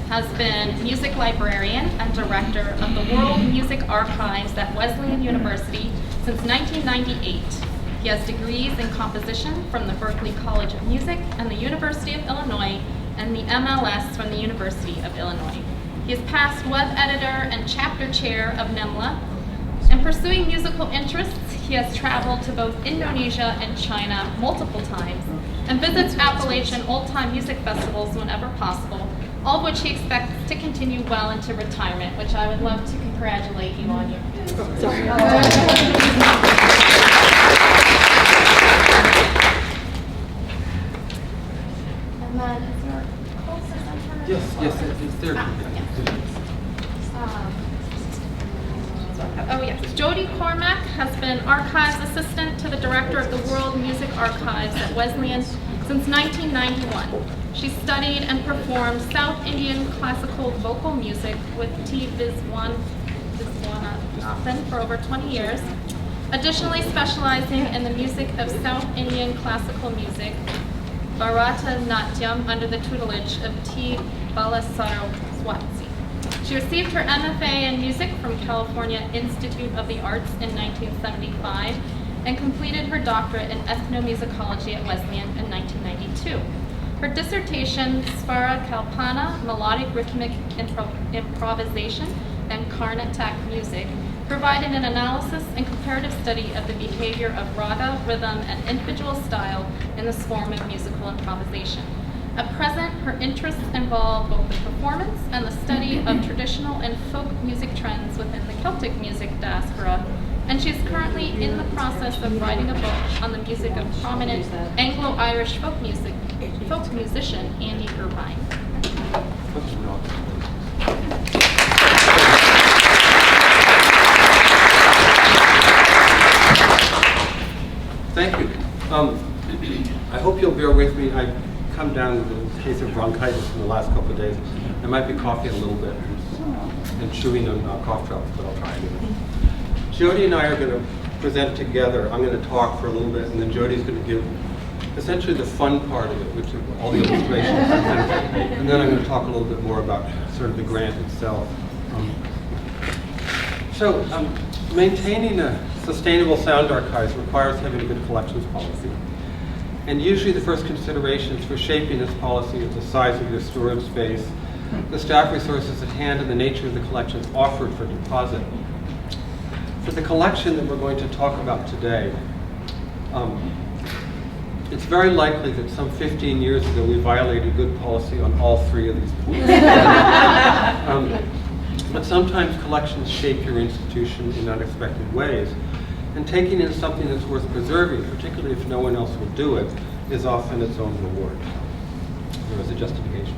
has been music librarian and director of the World Music Archives at Wesleyan University since 1998. He has degrees in composition from the Berklee College of Music and the University of Illinois, and the MLS from the University of Illinois. He is past web editor and chapter chair of NEMLA. In pursuing musical interests, he has traveled to both Indonesia and China multiple times and visits Appalachian old-time music festivals whenever possible, all of which he expects to continue well into retirement, which I would love to congratulate you on your. Sorry. And then is your closest center? Yes, it's there. Oh yes, Jody Cormack has been archives assistant to the director of the World Music Archives at Wesleyan since 1991. She studied and performed South Indian classical vocal music with T. Viswanathan for over 20 years, additionally specializing in the music of South Indian classical music, Bharatanatyam, under the tutelage of T. Balasaraswati. She received her MFA in music from California Institute of the Arts in 1975 and completed her doctorate in ethnomusicology at Wesleyan in 1992. Her dissertation, Svara Kalpana, Melodic Rhythmic Improvisation and Karnatak Music, provided an analysis and comparative study of the behavior of raga, rhythm, and individual style in this form of musical improvisation. At present, her interests involve both the performance and the study of traditional and folk music trends within the Celtic music diaspora, and she is currently in the process of writing a book on the music of prominent Anglo-Irish folk musician Andy Irvine. Thank you. I hope you'll bear with me. I've come down with a case of bronchitis in the last couple of days. I might be coughing a little bit and chewing on cough drops, but I'll try anyway. Jody and I are going to present together. I'm going to talk for a little bit, and then Jody's going to give essentially the fun part of it, which is all the illustrations. And then I'm going to talk a little bit more about sort of the grant itself. Maintaining a sustainable sound archives requires having a good collections policy. And usually the first considerations for shaping this policy is the size of your storage space, the staff resources at hand, and the nature of the collections offered for deposit. For the collection that we're going to talk about today, it's very likely that some 15 years ago we violated good policy on all three of these points. But sometimes collections shape your institution in unexpected ways. And taking in something that's worth preserving, particularly if no one else will do it, is often its own reward. There is a justification.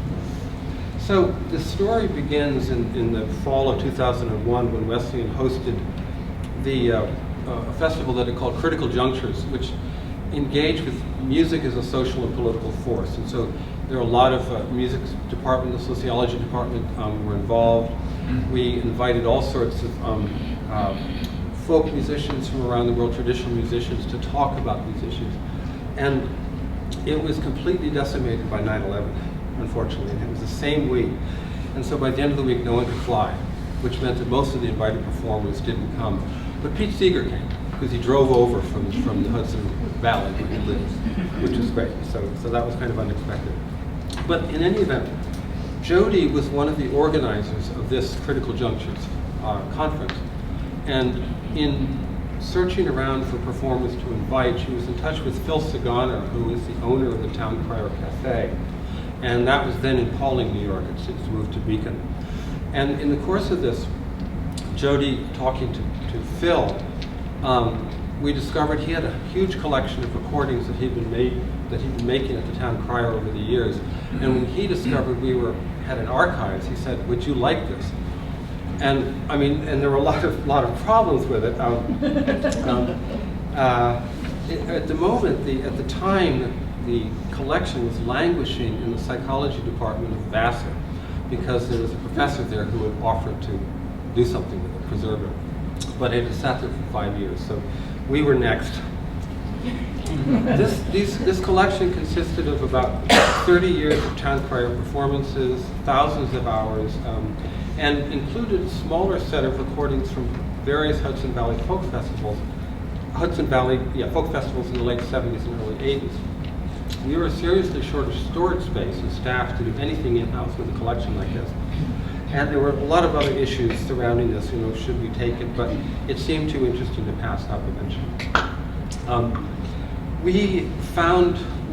So the story begins in the fall of 2001 when Wesleyan hosted a festival that it called Critical Junctures, which engaged with music as a social and political force. And so there are a lot of music department, the sociology department were involved. We invited all sorts of folk musicians from around the world, traditional musicians, to talk about these issues. And it was completely decimated by 9/11, unfortunately, and it was the same week. And so by the end of the week, no one could fly, which meant that most of the invited performers didn't come. But Pete Seeger came, because he drove over from the Hudson Valley where he lives, which was great. So that was kind of unexpected. But in any event, Jody was one of the organizers of this Critical Junctures conference. And in searching around for performers to invite, she was in touch with Phil Sagana, who is the owner of the Town Crier Cafe. And that was then in Pauling, New York. It's moved to Beacon. And in the course of this, Jody talking to Phil, we discovered he had a huge collection of recordings that he'd been making at the Town Crier over the years. And when he discovered we had an archives, he said, "Would you like this?" And I mean, and there were a lot of problems with it. At the moment, at the time, the collection was languishing in the psychology department of Vassar because there was a professor there who had offered to do something with it, preserve it. But it had sat there for 5 years, so we were next. This collection consisted of about 30 years of town crier performances, thousands of hours, and included a smaller set of recordings from various Hudson Valley folk festivals. Folk festivals in the late 70s and early 80s. We were seriously short of storage space and staff to do anything in-house with a collection like this. And there were a lot of other issues surrounding this, should we take it, but it seemed too interesting to pass up eventually. We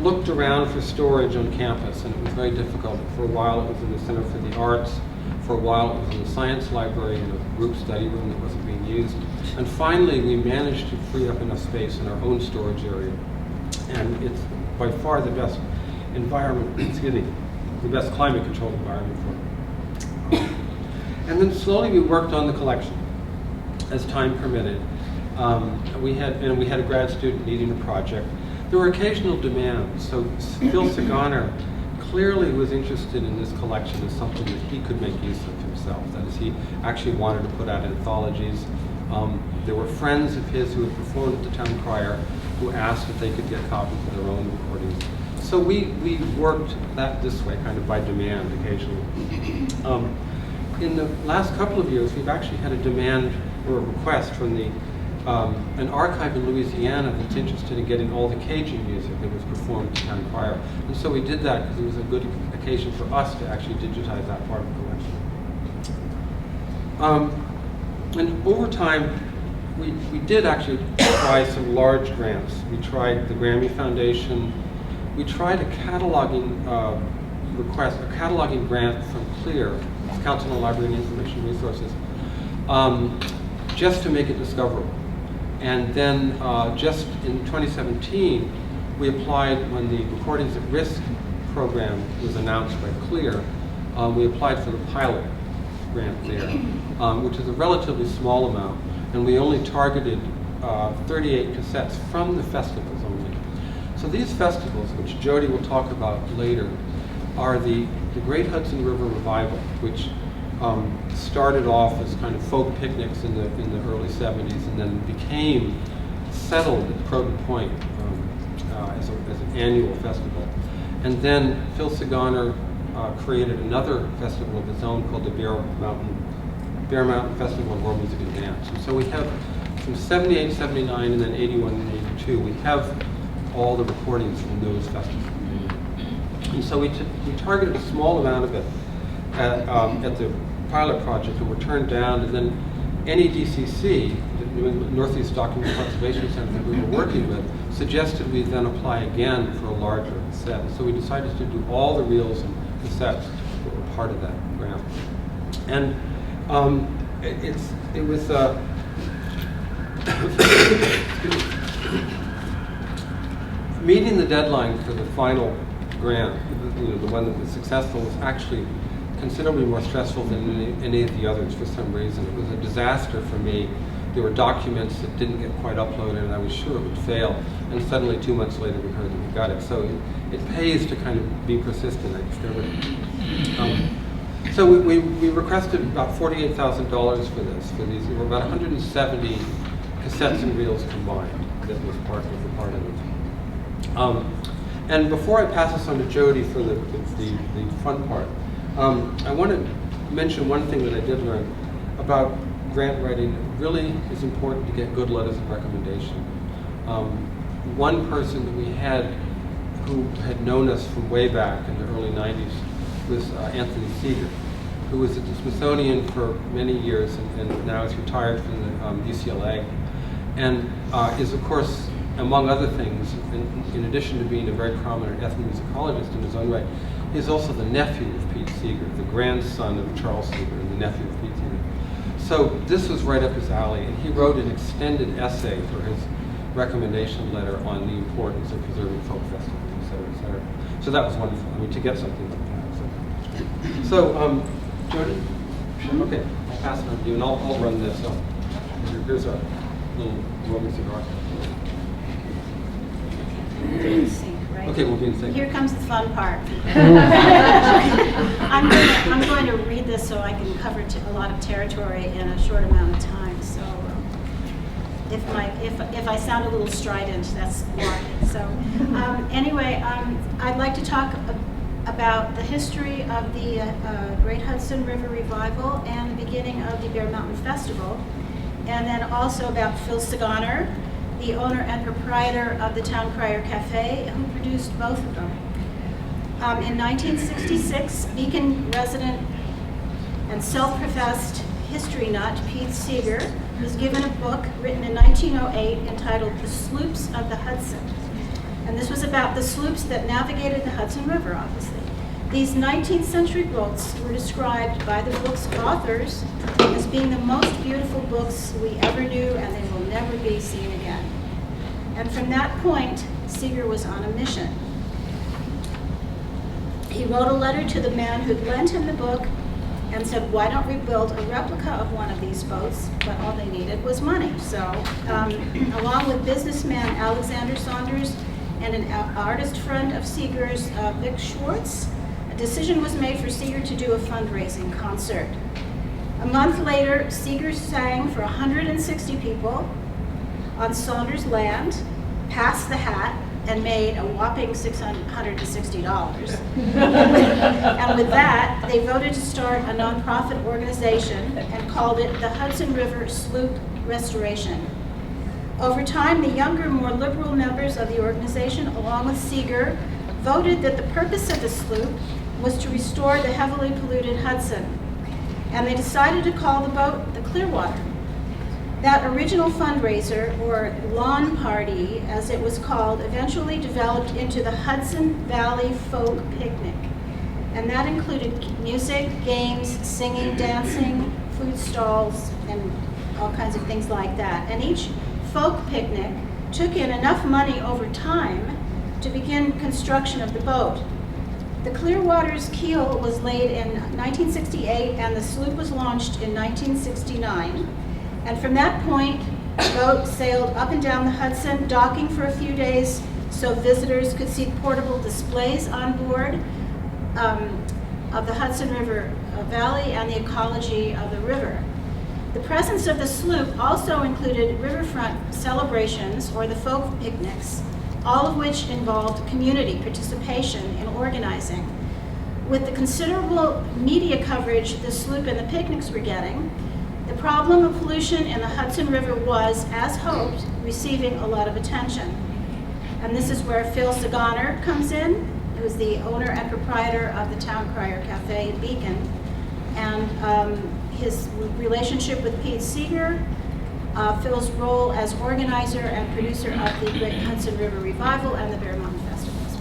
looked around for storage on campus, and it was very difficult. For a while it was in the Center for the Arts, for a while it was in the Science Library in a group study room that wasn't being used. And finally we managed to free up enough space in our own storage area. And it's by far the best environment, the best climate controlled environment for it. And then slowly we worked on the collection as time permitted. We had a grad student leading the project. There were occasional demands. So Phil Segoner clearly was interested in this collection as something that he could make use of himself. That is, he actually wanted to put out anthologies. There were friends of his who had performed at the town crier who asked if they could get copies of their own recordings. So we worked that this way, kind of by demand occasionally. In the last couple of years, we've actually had a demand or a request from an archive in Louisiana that's interested in getting all the Cajun music that was performed at the town crier. And so we did that because it was a good occasion for us to actually digitize that part of the collection. And over time, we did actually try some large grants. We tried the Grammy Foundation. We tried a cataloging grant from CLEAR, Council on Library and Information Resources, just to make it discoverable. And then just in 2017, we applied when the Recordings at Risk program was announced by CLEAR. We applied for the pilot grant there, which is a relatively small amount, and we only targeted 38 cassettes from the festivals only. So these festivals, which Jody will talk about later, are the Great Hudson River Revival, which started off as kind of folk picnics in the early 70s and then became settled at Croton Point as an annual festival. And then Phil Segoner created another festival of his own called the Bear Mountain Festival of World Music and Dance. And so we have from 78, 79, and then 81 and 82, we have all the recordings from those festivals. And so we targeted a small amount of it at the pilot project and were turned down, and then NEDCC, the New England Northeast Document Conservation Center that we were working with, suggested we then apply again for a larger set. So we decided to do all the reels and cassettes that were part of that grant. And it was meeting the deadline for the final grant, the one that was successful, was actually considerably more stressful than any of the others for some reason. It was a disaster for me. There were documents that didn't get quite uploaded, and I was sure it would fail. And suddenly, 2 months later, we heard that we got it. So it pays to kind of be persistent, I discovered. So we requested about $48,000 for this. For these, there were about 170 cassettes and reels combined. That was part of it. And before I pass this on to Jody for the fun part, I want to mention one thing that I did learn about grant writing. It really is important to get good letters of recommendation. One person that we had who had known us from way back in the early 90s was Anthony Seeger, who was at the Smithsonian for many years and now is retired from the UCLA, and is, of course, among other things, in addition to being a very prominent ethnomusicologist in his own right, he's also the nephew of Pete Seeger, the grandson of Charles Seeger and the nephew of Pete Seeger. So this was right up his alley, and he wrote an extended essay for his recommendation letter on the importance of preserving folk festivals, et cetera, et cetera. So that was wonderful, I mean, to get something like that. So, Jody? Okay, I'll pass it on to you, and I'll run this. So here's our little Roman cigar. In sync, right? Okay, we'll be in sync. Here comes the fun part. I'm going to read this. read this so I can cover a lot of territory in a short amount of time. So if I sound a little strident, that's why. So anyway, I'd like to talk about the history of the Great Hudson River Revival and the beginning of the Bear Mountain Festival, and then also about Phil Segoner, the owner and proprietor of the Town Crier Cafe, who produced both of them. In 1966, Beacon resident and self-professed history nut Pete Seeger was given a book written in 1908 entitled The Sloops of the Hudson. And this was about the sloops that navigated the Hudson River, obviously. These 19th century boats were described by the book's authors as being the most beautiful books we ever knew, and they will never be seen again. And from that point, Seeger was on a mission. He wrote a letter to the man who'd lent him the book and said, why don't we build a replica of one of these boats? But all they needed was money. So along with businessman Alexander Saunders and an artist friend of Seeger's, Vic Schwartz, a decision was made for Seeger to do a fundraising concert. A month later, Seeger sang for 160 people on Saunders' land, passed the hat, and made a whopping $660. And with that, they voted to start a nonprofit organization and called it the Hudson River Sloop Restoration. Over time, the younger, more liberal members of the organization, along with Seeger, voted that the purpose of the sloop was to restore the heavily polluted Hudson. And they decided to call the boat the Clearwater. That original fundraiser, or lawn party, as it was called, eventually developed into the Hudson Valley Folk Picnic. And that included music, games, singing, dancing, food stalls, and all kinds of things like that. And each folk picnic took in enough money over time to begin construction of the boat. The Clearwater's keel was laid in 1968, and the sloop was launched in 1969. And from that point, the boat sailed up and down the Hudson, docking for a few days so visitors could see portable displays on board of the Hudson River Valley and the ecology of the river. The presence of the sloop also included riverfront celebrations, or the folk picnics, all of which involved community participation in organizing. With the considerable media coverage the sloop and the picnics were getting, the problem of pollution in the Hudson River was, as hoped, receiving a lot of attention. And this is where Phil Segoner comes in, who's the owner and proprietor of the Town Crier Cafe in Beacon, and his relationship with Pete Seeger, Phil's role as organizer and producer of the Great Hudson River Revival and the Bear Mountain Festivals.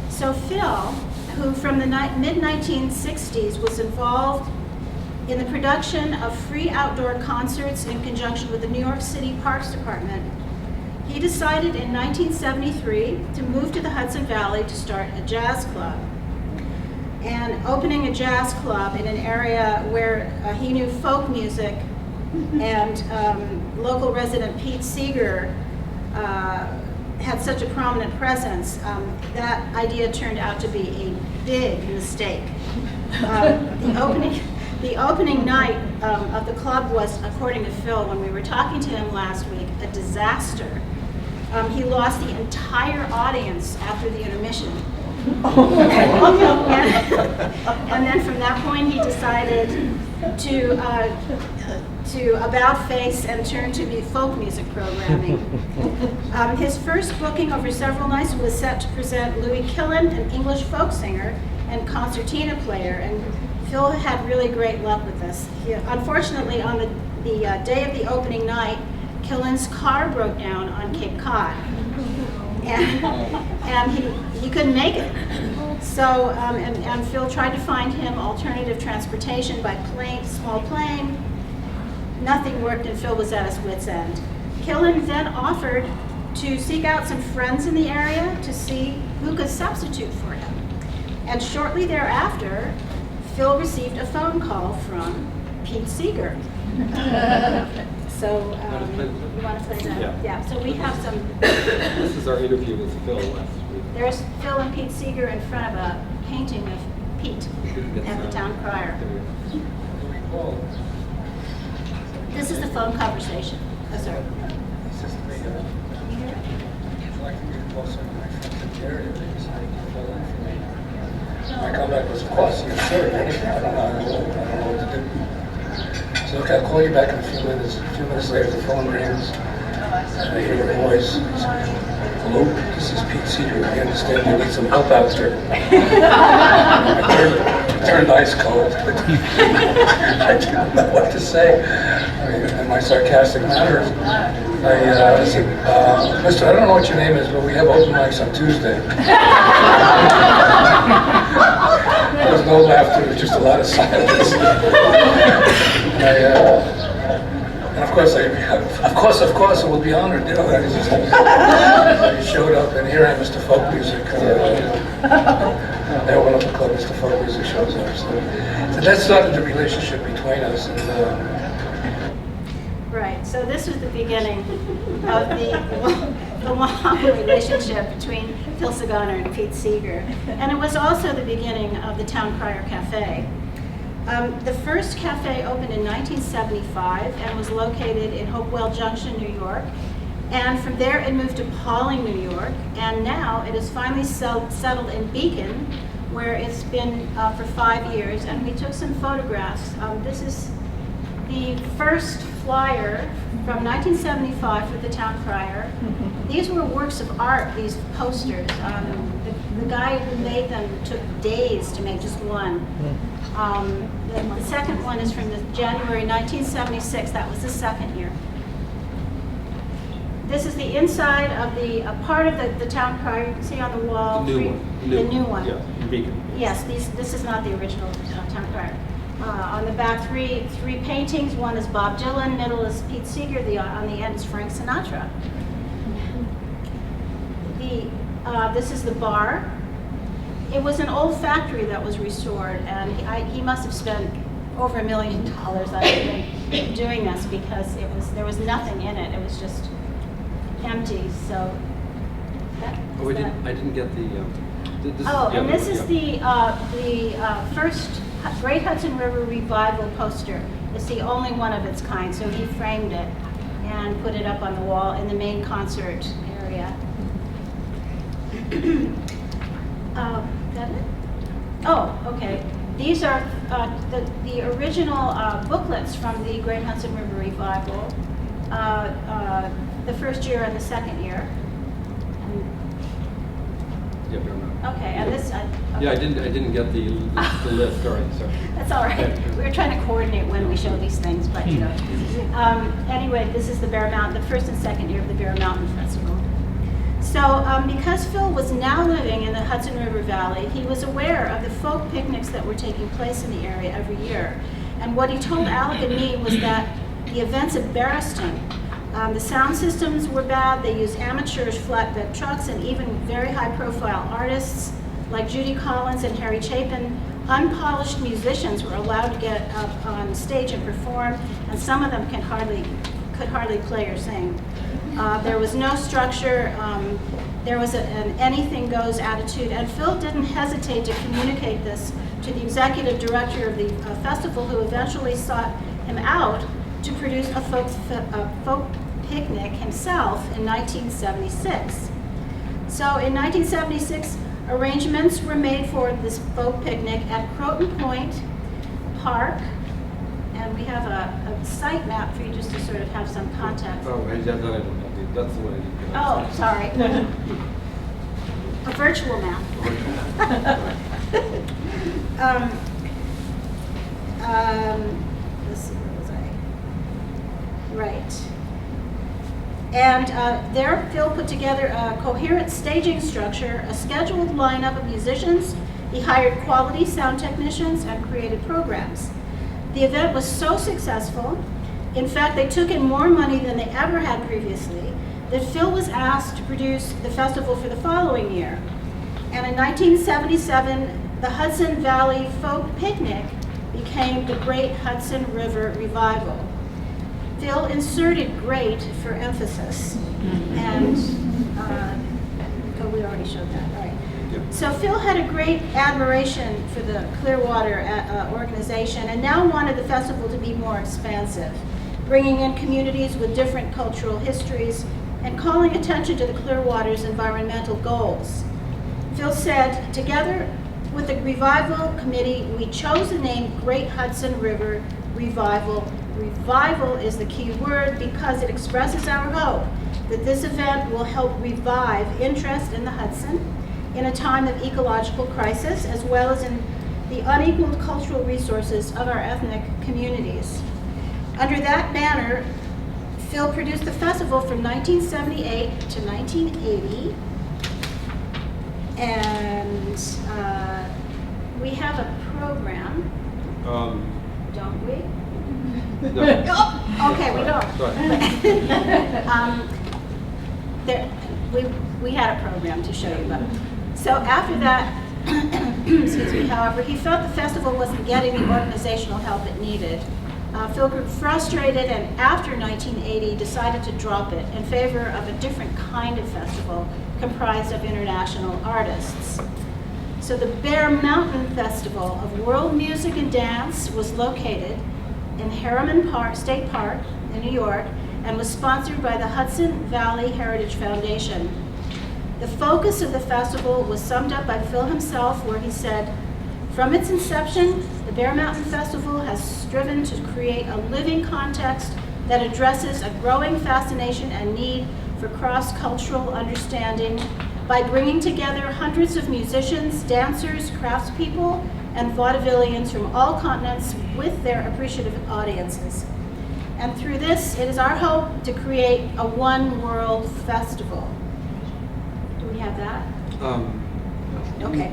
So Phil, who from the mid-1960s was involved in the production of free outdoor concerts in conjunction with the New York City Parks Department, he decided in 1973 to move to the Hudson Valley to start a jazz club. And opening a jazz club in an area where he knew folk music and local resident Pete Seeger had such a prominent presence, that idea turned out to be a big mistake. The opening night of the club was, according to Phil, when we were talking to him last week, a disaster. He lost the entire audience after the intermission. And then from that point, he decided to about face and turn to the folk music programming. His first booking over several nights was set to present Louis Killen, an English folk singer and concertina player, and Phil had really great luck with this. Unfortunately, on the day of the opening night, Killen's car broke down on Cape Cod, and he couldn't make it. So, and Phil tried to find him alternative transportation by plane, small plane. Nothing worked, and Phil was at his wit's end. Killen then offered to seek out some friends in the area to see who could substitute for him. And shortly thereafter, Phil received a phone call from Pete Seeger. So, you want to play that? Yeah. So we have some. This is our interview with Phil last week. There's Phil and Pete Seeger in front of a painting of Pete at the Town Crier. This is the phone conversation. Oh, sorry. also in my friends area. They decided to fill in for me. My comeback was, of course, you're third. I don't know what to do. So okay, I'll call you back in a few minutes. A few minutes later, the phone rings, and I hear a voice. Hello, this is Pete Seeger. I understand you need some help out there. I turned ice cold. I didn't know what to say. In my sarcastic manner, I said, Mister, I don't know what your name is, but we have open mics on Tuesday. There was no laughter, there was just a lot of silence. And of course, I will be honored. You know, I showed up, and here I am, Mr. Folk Music. They open up a club, Mr. Folk Music shows up. So that started the relationship between us. And, Right, so this was the beginning of the long relationship between Phil Sagana and Pete Seeger. And it was also the beginning of the Town Crier Cafe. The first cafe opened in 1975 and was located in Hopewell Junction, New York. And from there it moved to Pawling, New York. And now it is finally settled in Beacon, where it's been for 5 years. And we took some photographs. This is the first flyer from 1975 for the Town Crier. These were works of art, these posters. The guy who made them took days to make just one. The second one is from the January 1976. That was the second year. This is the inside of the part of the Town Crier. You can see on the wall. The new one. Yeah, Beacon. Yes, this is not the original Town Crier. On the back, three paintings. One is Bob Dylan, middle is Pete Seeger, on the end is Frank Sinatra. This is the bar. It was an old factory that was restored, and he must have spent over $1 million, I think, doing this, because there was nothing in it. It was just empty. So I didn't get the. This is the first Great Hudson River Revival poster. It's the only one of its kind, so he framed it and put it up on the wall in the main concert area. That it? Oh, okay. These are the original booklets from the Great Hudson River Revival, the first year and the second year. Yeah, but I'm not. Okay, and this. Okay. Yeah, I didn't get the list. All right, so. That's all right. We were trying to coordinate when we show these things, but you know. Anyway, this is the Bear Mountain, the first and second year of the Bear Mountain Festival. So, because Phil was now living in the Hudson River Valley, he was aware of the folk picnics that were taking place in the area every year. And what he told Alec and me was that the events at Barriston, the sound systems were bad. They used amateurish flatbed trucks, and even very high-profile artists like Judy Collins and Harry Chapin, unpolished musicians were allowed to get up on stage and perform, and some of them could hardly play or sing. There was no structure. There was an anything-goes attitude, and Phil didn't hesitate to communicate this to the executive director of the festival, who eventually sought him out to produce a folk picnic himself in 1976. So in 1976, arrangements were made for this folk picnic at Croton Point Park, and we have a site map for you just to sort of have some context. Oh, that's the one I didn't get. Oh, sorry. A virtual map. Let's see, where was I? Right. And there, Phil put together a coherent staging structure, a scheduled lineup of musicians. He hired quality sound technicians and created programs. The event was so successful, in fact, they took in more money than they ever had previously, that Phil was asked to produce the festival for the following year. And in 1977, the Hudson Valley Folk Picnic became the Great Hudson River Revival. Phil inserted great for emphasis, and we already showed that, right? Yep. So Phil had a great admiration for the Clearwater organization, and now wanted the festival to be more expansive. bringing in communities with different cultural histories, and calling attention to the Clearwater's environmental goals. Phil said, together with the revival committee, we chose the name Great Hudson River Revival. Revival is the key word because it expresses our hope that this event will help revive interest in the Hudson in a time of ecological crisis, as well as in the unequaled cultural resources of our ethnic communities. Under that banner, Phil produced the festival from 1978 to 1980, and we have a program, don't we? No. Oh, okay, we don't. Go ahead. We had a program to show you, but so after that, excuse me, however, he felt the festival wasn't getting the organizational help it needed. Phil grew frustrated, and after 1980 decided to drop it in favor of a different kind of festival comprised of international artists. So the Bear Mountain Festival of World Music and Dance was located in Harriman State Park in New York and was sponsored by the Hudson Valley Heritage Foundation. The focus of the festival was summed up by Phil himself, where he said, "From its inception, the Bear Mountain Festival has striven to create a living context that addresses a growing fascination and need for cross-cultural understanding by bringing together hundreds of musicians, dancers, craftspeople, and vaudevillians from all continents with their appreciative audiences. And through this, it is our hope to create a one world festival." Do we have that? Okay.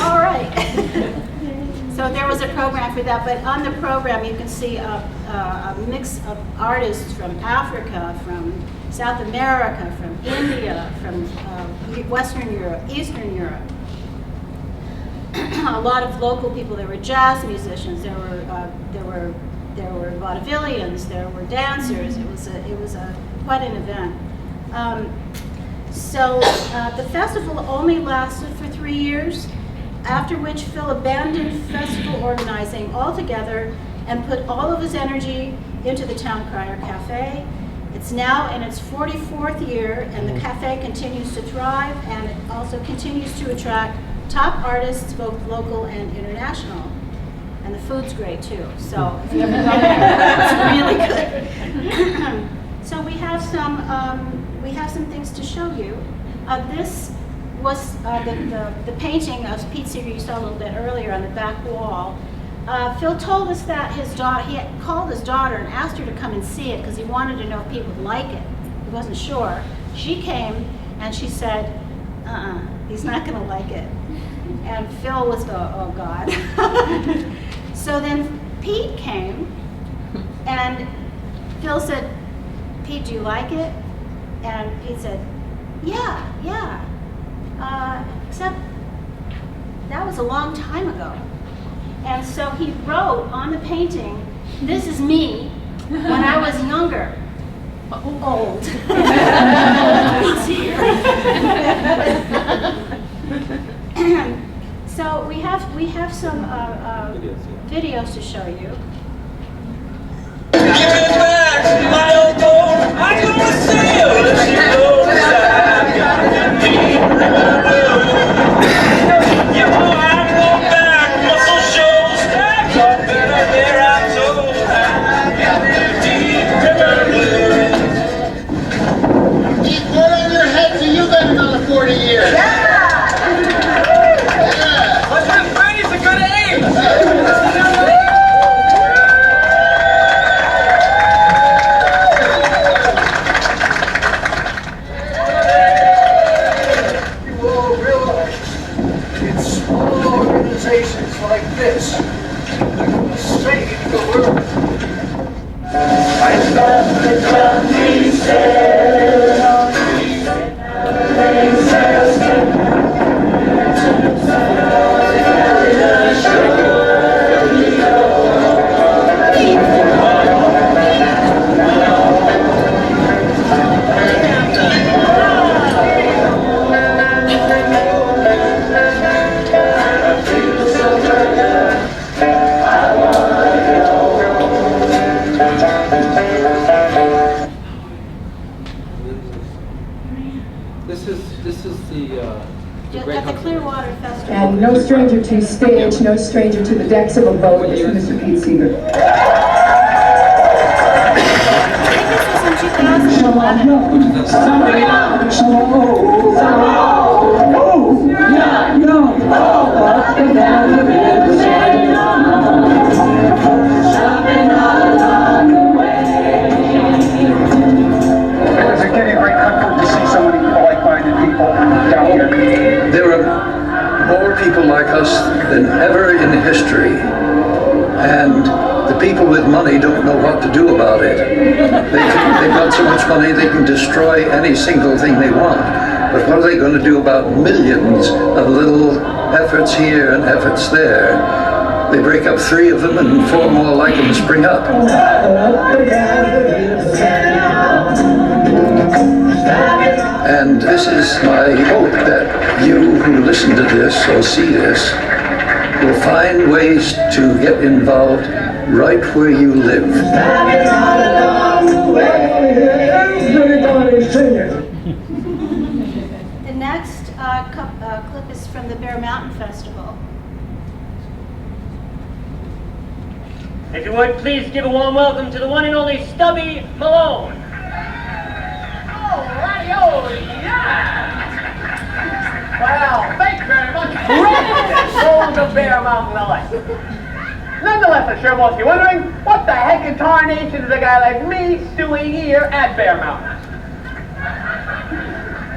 All right. So there was a program for that, but on the program you can see a mix of artists from Africa, from South America, from India, from Western Europe, Eastern Europe. A lot of local people. There were jazz musicians. There were vaudevillians. There were dancers. It was quite an event. So the festival only lasted for 3 years, after which Phil abandoned festival organizing altogether and put all of his energy into the Town Crier Cafe. It's now in its 44th year, and the cafe continues to thrive, and it also continues to attract top artists, both local and international. And the food's great too, so if you ever go there, it's really good. So we have some things to show you. This was the painting of Pete Seeger you saw a little bit earlier on the back wall. Phil told us that he had called his daughter and asked her to come and see it because he wanted to know if Pete would like it. He wasn't sure. She came and she said, he's not going to like it. And Phil was oh God. So then Pete came and Phil said, "Pete, do you like it?" And Pete said, yeah. Except that was a long time ago. And so he wrote on the painting, "This is me when I was younger." Old. So we have some videos to show you. I want This is the Great At the Hudson. Clearwater Festival. And no stranger to stage, no stranger to the decks of a boat is Mr. Pete Seeger. I think this was in 2011. It's a great comfort to see so many like-minded people down here. There are more people like us than ever in history, and the people with money don't know what to do about it. They've got so much money they can destroy any single thing they want. But what are they going to do about millions of little efforts here and efforts there? They break up 3 of them and 4 more like them spring up. And this is my hope that you who listen to this or see this will find ways to get involved right where you live. The next clip is from the Bear Mountain Festival. If you would, please give a warm welcome to the one and only Stubby Malone. Oh, yeah! Well, thanks very much. Great old the Bear Mountain Alec. Nonetheless, I'm sure most of you are wondering, what the heck in tarnation is a guy like me doing here at Bear Mountain?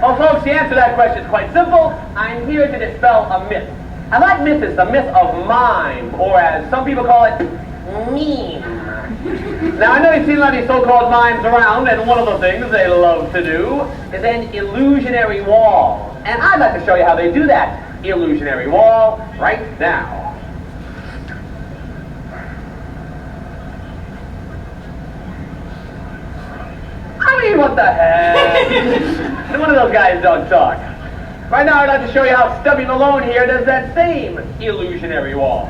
Well, folks, the answer to that question is quite simple. I'm here to dispel a myth. And that myth is the myth of mime, or as some people call it, meme. Now, I know you've seen a lot of these so-called mimes around, and one of the things they love to do is an illusionary wall. And I'd like to show you how they do that illusionary wall right now. I mean, what the heck? And one of those guys don't talk. Right now, I'd like to show you how Stubby Malone here does that same illusionary wall.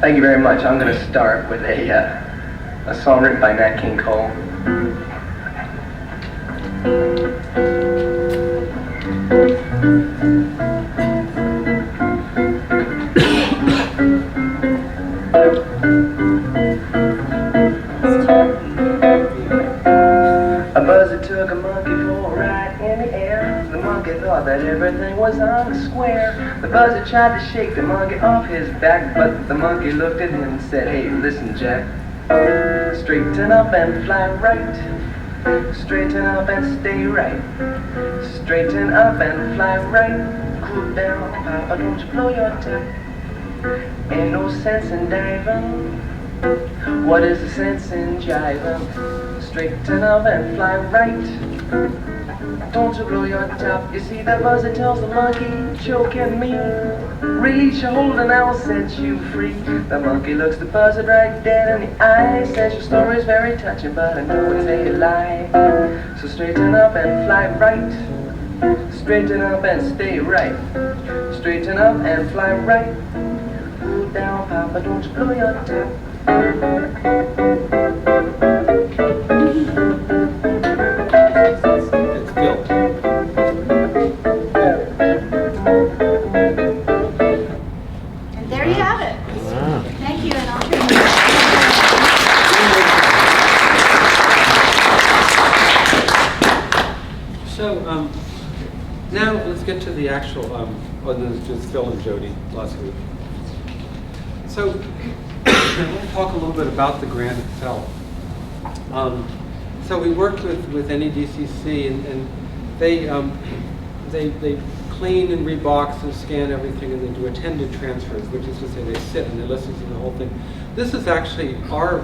Thank you very much. I'm going to start with a song written by Nat King Cole. A buzzard took a monkey for a ride in the air. The monkey thought that everything was on the square. The buzzard tried to shake the monkey off his back, but the monkey looked at him and said, "Hey, listen, Jack. Straighten up and fly right. Straighten up and stay right. Straighten up and fly right. Cool down, Papa, don't you blow your top. Ain't no sense in diving. What is the sense in jiving? Straighten up and fly right. Don't you blow your top." You see, the buzzard tells the monkey, "Choking me. Reach a hold and I'll set you free." The monkey looks the buzzard right dead in the eye. Says, "Your story's very touching, but I know it's a lie. So straighten up and fly right. Straighten up and stay right. Straighten up and fly right. Cool down, Papa, don't you blow your top." It's built. And there you have it. Thank you, and I'll turn it So now let's get to the actual, other than just Phil and Jody last week. So I want to talk a little bit about the grant itself. So we worked with NEDCC, and they clean and rebox and scan everything, and they do attended transfers, which is to say they sit and they listen to the whole thing. This is actually our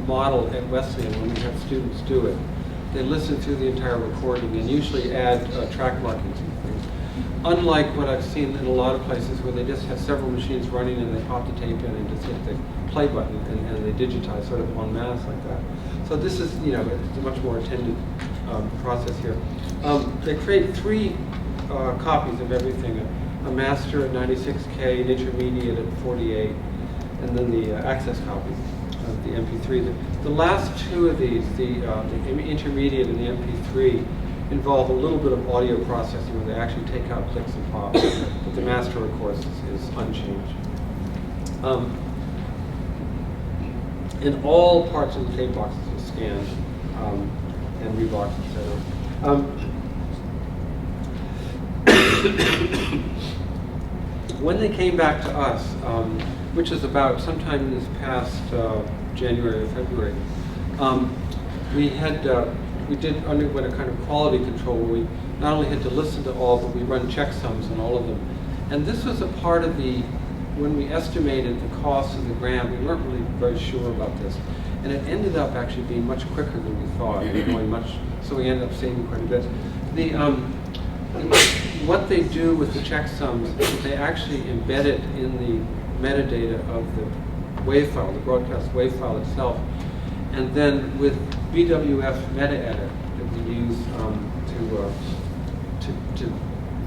model at Wesleyan when we have students do it. They listen through the entire recording and usually add track markings and things. unlike what I've seen in a lot of places where they just have several machines running and they pop the tape in and just hit the play button and they digitize sort of en masse like that. So this is, you know, it's a much more attended process here. They create 3 copies of everything, a master at 96K, an intermediate at 48, and then the access copy of the MP3. The last 2 of these, the intermediate and the MP3, involve a little bit of audio processing where they actually take out clicks and pops, but the master, of course, is unchanged. In all parts of the tape boxes are scanned and reboxed, etc. When they came back to us, which is about sometime in this past January or February, we did underwent a kind of quality control where we not only had to listen to all, but we run checksums on all of them. And this was a part of when we estimated the cost of the grant, we weren't really very sure about this. And it ended up actually being much quicker than we thought, so we ended up saving quite a bit. What they do with the checksums is they actually embed it in the metadata of the WAV file, the broadcast WAV file itself. And then with BWF meta-edit that we use to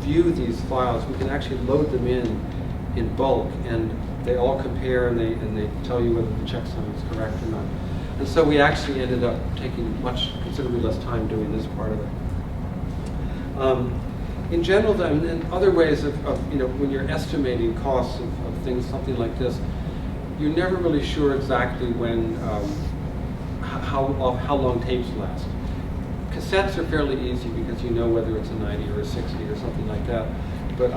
view these files, we can actually load them in bulk, and they all compare and they tell you whether the checksum is correct or not. And so we actually ended up taking considerably less time doing this part of it. In general, then, in other ways of when you're estimating costs of things, something like this, you're never really sure exactly when, how long tapes last. Cassettes are fairly easy because you know whether it's a 90 or a 60 or something like that. But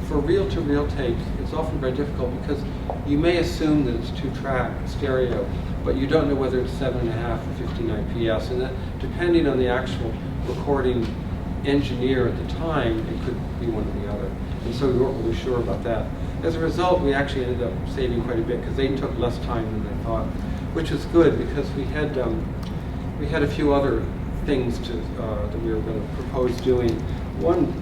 for reel-to-reel tapes, it's often very difficult because you may assume that it's 2-track stereo, but you don't know whether it's 7.5 or 15 IPS, and that, depending on the actual recording engineer at the time, it could be one or the other. And so we weren't really sure about that. As a result, we actually ended up saving quite a bit because they took less time than they thought, which was good because we had a few other things that we were going to propose doing. One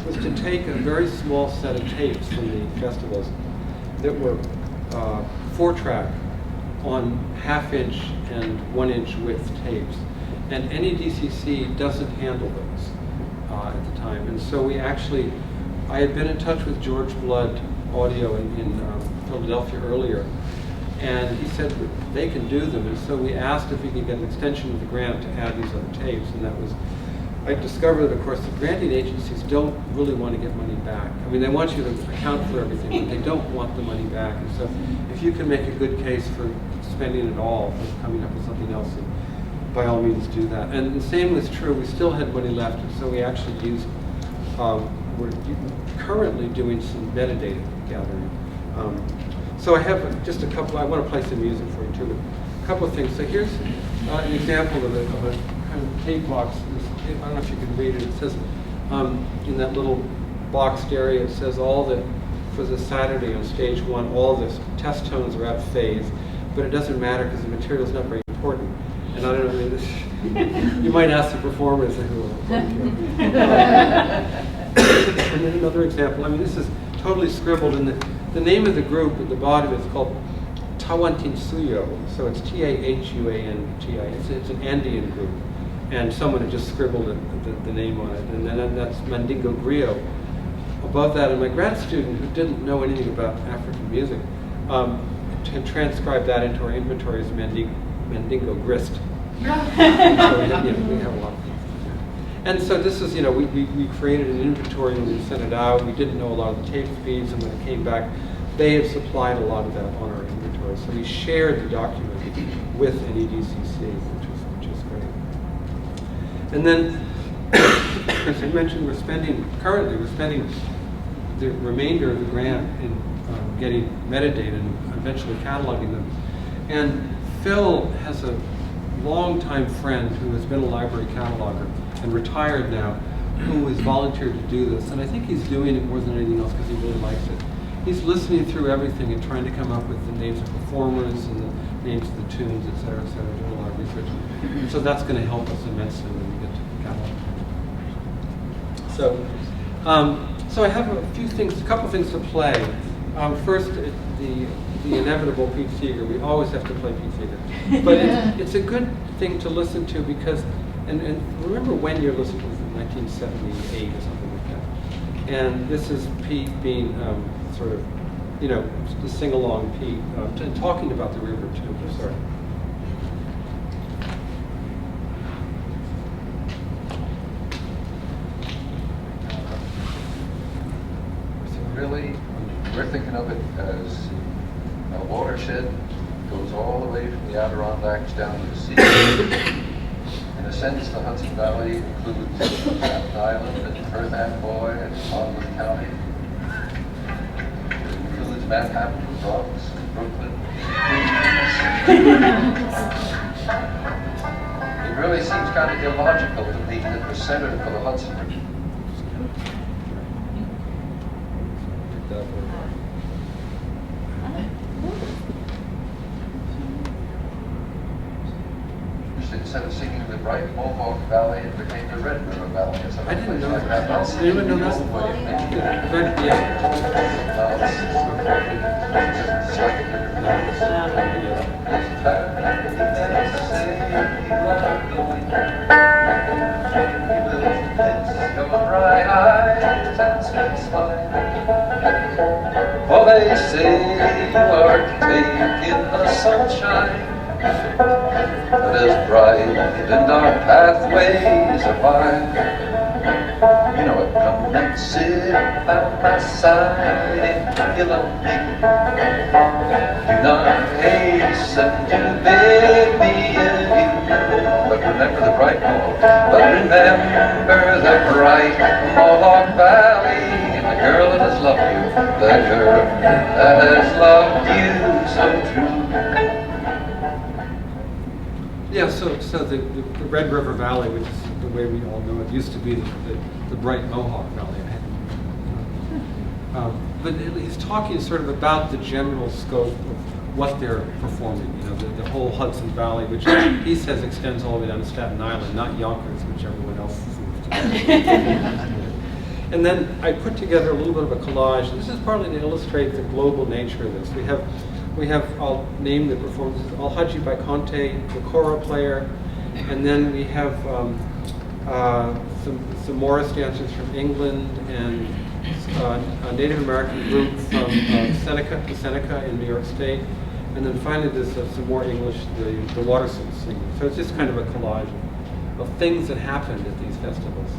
was to take a very small set of tapes from the festivals that were 4-track on 1/2-inch and 1-inch width tapes. And NEDCC doesn't handle those at the time. And so I had been in touch with George Blood Audio in Philadelphia earlier, and he said that they can do them. And so we asked if we could get an extension of the grant to add these other tapes, and I discovered that, of course, the granting agencies don't really want to get money back. I mean, they want you to account for everything, but they don't want the money back. And so if you can make a good case for spending it all, for coming up with something else, then by all means do that. And the same was true. We still had money left, and so we actually we're currently doing some metadata gathering. So I have just a couple, I want to play some music for you too, but a couple of things. So here's an example of a kind of tape box. I don't know if you can read it. It says, in that little boxed area, it says for the Saturday on stage 1, all the test tones are out of phase, but it doesn't matter because the material is not very important. And I don't know, you might ask the performers who are. And then another example, this is totally scribbled, and the name of the group at the bottom is called Tawantinsuyo, so it's Tahuanti. It's an Andean group, and someone had just scribbled the name on it, and then that's Mandingo Griot. Above that, and my grad student, who didn't know anything about African music, had transcribed that into our inventory as Mandingo Grist. So we have a lot of things. And so this is, we created an inventory and we sent it out. We didn't know a lot of the tape speeds, and when it came back, they had supplied a lot of that on our inventory. So we shared the document with NEDCC, which is great. And then, as I mentioned, we're spending the remainder of the grant in getting metadata and eventually cataloging them. And Phil has a longtime friend who has been a library cataloger and retired now, who has volunteered to do this. And I think he's doing it more than anything else because he really likes it. He's listening through everything and trying to come up with the names of performers and the names of the tunes, et cetera, doing a lot of research. So that's going to help us immensely when we get to the catalog. So So I have a couple things to play. First, the inevitable Pete Seeger. We always have to play Pete Seeger. But it's a good thing to listen to because, and remember when you're listening to this, 1978 or something like that. And this is Pete being sort of, the sing-along Pete, and talking about the river too. Sorry. Really, we're thinking of it as a watershed, goes all the way from the Adirondacks down to the sea. In a sense, the Hudson Valley includes Staten Island and Perth Amboy and Monmouth County. It includes Manhattan, Bronx, Brooklyn, Queens. It really seems kind of illogical to be at the center of the Hudson River. Instead of singing the Bright Mohawk Valley, it became the Red River Valley. I didn't know that. That's Did anyone know that? For they say you are taking the sunshine, but as bright and our pathways are wide. You know it, come and sit by my side if you love me. Do not hasten to bid me adieu. But remember the bright Mohawk, but remember the bright Mohawk Valley, and the girl that has loved you, the girl that has loved you so true. Yeah, so the Red River Valley, which is the way we all know it, used to be the Bright Mohawk Valley. But he's talking sort of about the general scope of what they're performing. The whole Hudson Valley, which he says extends all the way down to Staten Island, not Yonkers, which everyone else seems to do. And then I put together a little bit of a collage. This is partly to illustrate the global nature of this. We have, I'll name the performances, Al-Haji by Conte, the kora player, and then we have some Morris dancers from England and a Native American group from Seneca in New York State, and then finally there's some more English, the Wattersons singing. So it's just kind of a collage of things that happened at these festivals.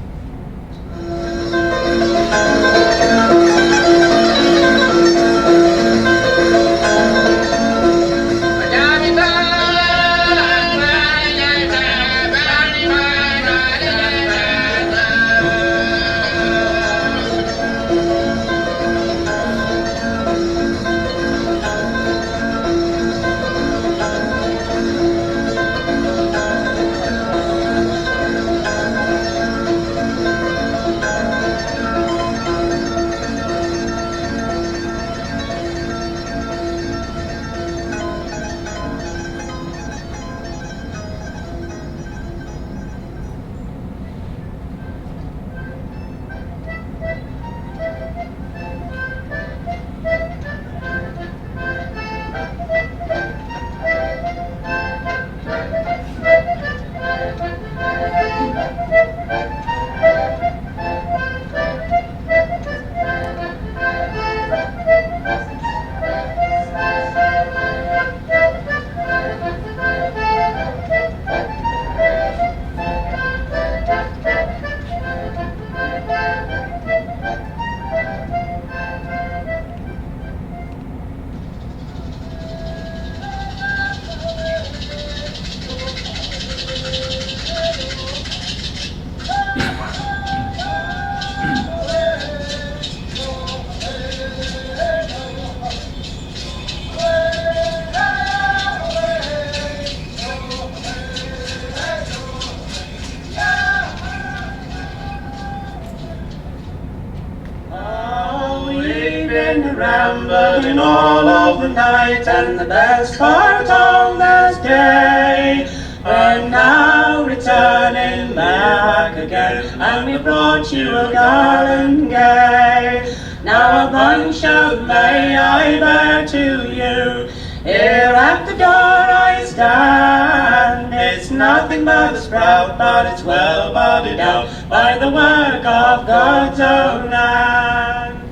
Rambling all of the night, and the best part of this day we're now returning back again, and we brought you a garland gay. Now a bunch of May I bear to you. Here at the door I stand. It's nothing but a sprout, but it's well budded out by the work of God's own hand.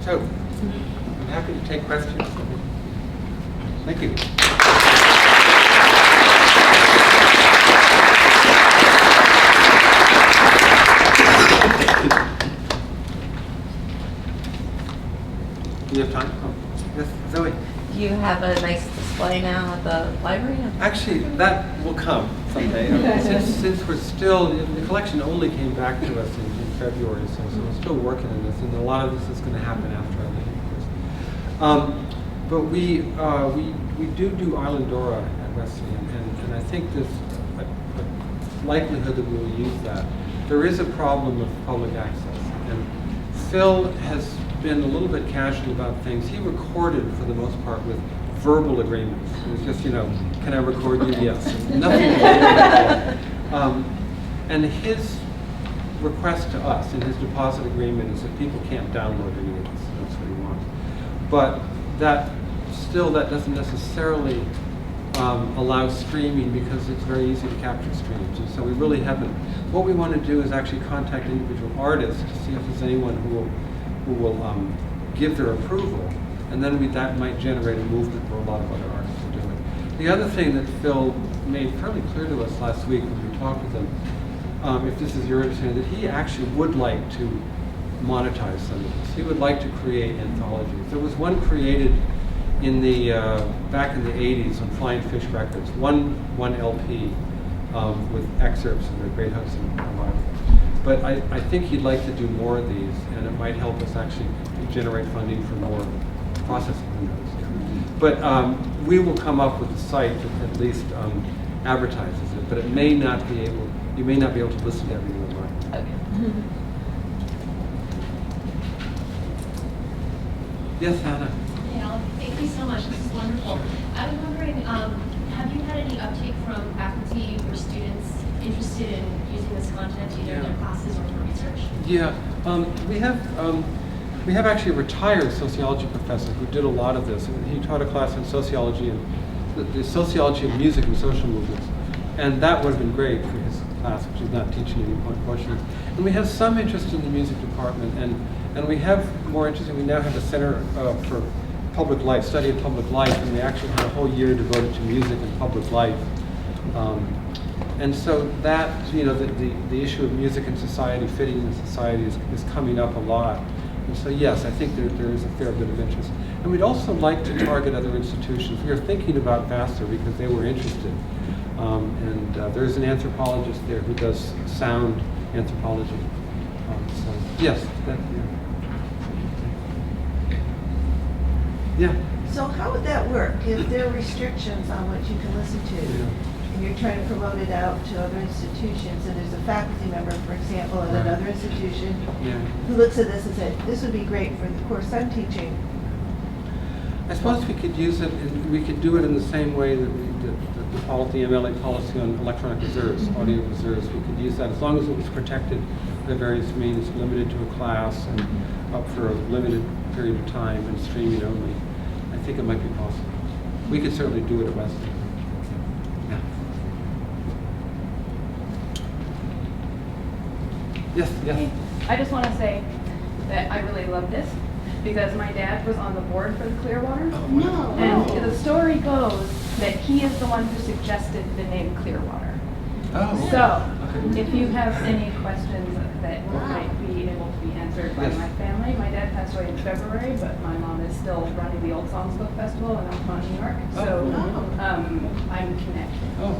So, I'm happy to take questions. Thank you. Do you have time? Oh, yes, Zoe. Do you have a nice display now at the library? Actually, that will come someday. Since we're still, the collection only came back to us in February, so we're still working on this, and a lot of this is going to happen after I leave, of course. But we do Island Dora at Wesleyan, and I think there's a likelihood that we will use that. There is a problem with public access, and Phil has been a little bit casual about things. He recorded, for the most part, with verbal agreements. It was just, can I record you? Yes. And nothing more. And his request to us in his deposit agreement is that people can't download any of this. That's what he wants. But that doesn't necessarily allow streaming, because it's very easy to capture streams. And so we really haven't. What we want to do is actually contact individual artists to see if there's anyone who will give their approval, and then that might generate a movement for a lot of other artists to do it. The other thing that Phil made fairly clear to us last week when we talked with him, if this is your understanding, that he actually would like to monetize some of this. He would like to create anthologies. There was one created in the back in the 80s on Flying Fish Records, one LP with excerpts of the Great Hudson River. But I think he'd like to do more of these, and it might help us actually generate funding for more processing windows. But we will come up with a site that at least advertises it, but you may not be able to listen to everything online. Okay. Yes, Anna. Hey, Alec, thank you so much. This is wonderful. I was wondering, have you had any uptake from faculty or students interested in using this content either in their classes or for research? Yeah, we have actually a retired sociology professor who did a lot of this. He taught a class in sociology and the sociology of music and social movements, and that would have been great for his class, which is not teaching any unfortunately. And we have some interest in the music department, and we have more interest. We now have a center for public life, study of public life, and we actually had a whole year devoted to music and public life. And so that, the issue of music and society, fitting in society is coming up a lot. And so yes, I think there is a fair bit of interest. And we'd also like to target other institutions. We were thinking about Vassar because they were interested. There's an anthropologist there who does sound anthropology. So yes, yeah. So how would that work if there are restrictions on what you can listen to? Yeah. And you're trying to promote it out to other institutions, and there's a faculty member, for example, at another institution who looks at this and said, this would be great for the course I'm teaching. I suppose we could use it, we could do it in the same way that we did the MLA policy on electronic reserves, audio reserves. We could use that as long as it was protected by various means, limited to a class and up for a limited period of time and streaming only. I think it might be possible. We could certainly do it at Wesleyan. Yeah. Yes, yes. Hey, I just want to say that I really love this because my dad was on the board for the Clearwater. Oh, wow. And the story goes that he is the one who suggested the name Clearwater. Oh. So, if you have any questions that might be able to be answered by my family, my dad passed away in February, but my mom is still running the Old Songs Book Festival in Elmont, New York. So, I'm connected. Oh.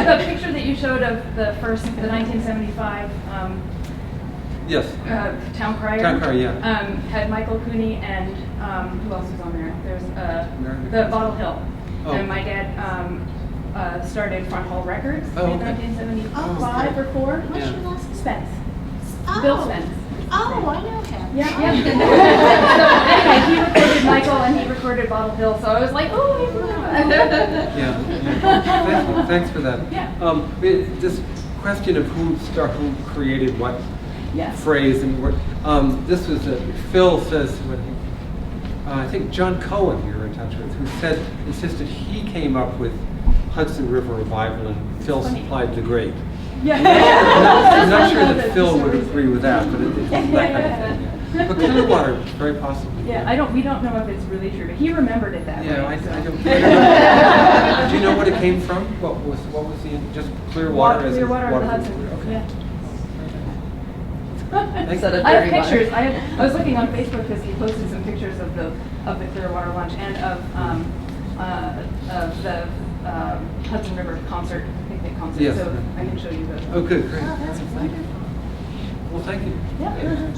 The picture that you showed of the 1975 yes. Town Crier. Town Crier, yeah. Had Michael Cooney and who else was on there? There's the Bottle Hill. Oh. And my dad started Front Hall Records in 1975 or 4. What's your last name? Spence. Oh. Bill Spence. Oh, I know him. Yeah. So anyway, he recorded Michael, and he recorded Bottle Hill, so I was like, oh, Yeah. Thanks for that. Yeah. This question of who created what phrase and what, this was Phil says, I think John Cohen you're in touch with, who insisted he came up with Hudson River Revival and Phil supplied the grade. Yeah. I'm not sure that Phil would agree with that, but it's that kind of thing. Yeah. But Clearwater, very possibly. Yeah, we don't know if it's really true, but he remembered it that way. Yeah, I so. don't. Do you know what it came from? What was the just Clearwater as Clearwater water? on the Hudson. Okay. Yeah. Instead of I have dirty water. pictures. I was looking on Facebook because he posted some pictures of the Clearwater lunch and of the Hudson River picnic concert. Yes. So I can show you those. Oh, good, great. Oh, that's wonderful. Well, thank you. Yeah.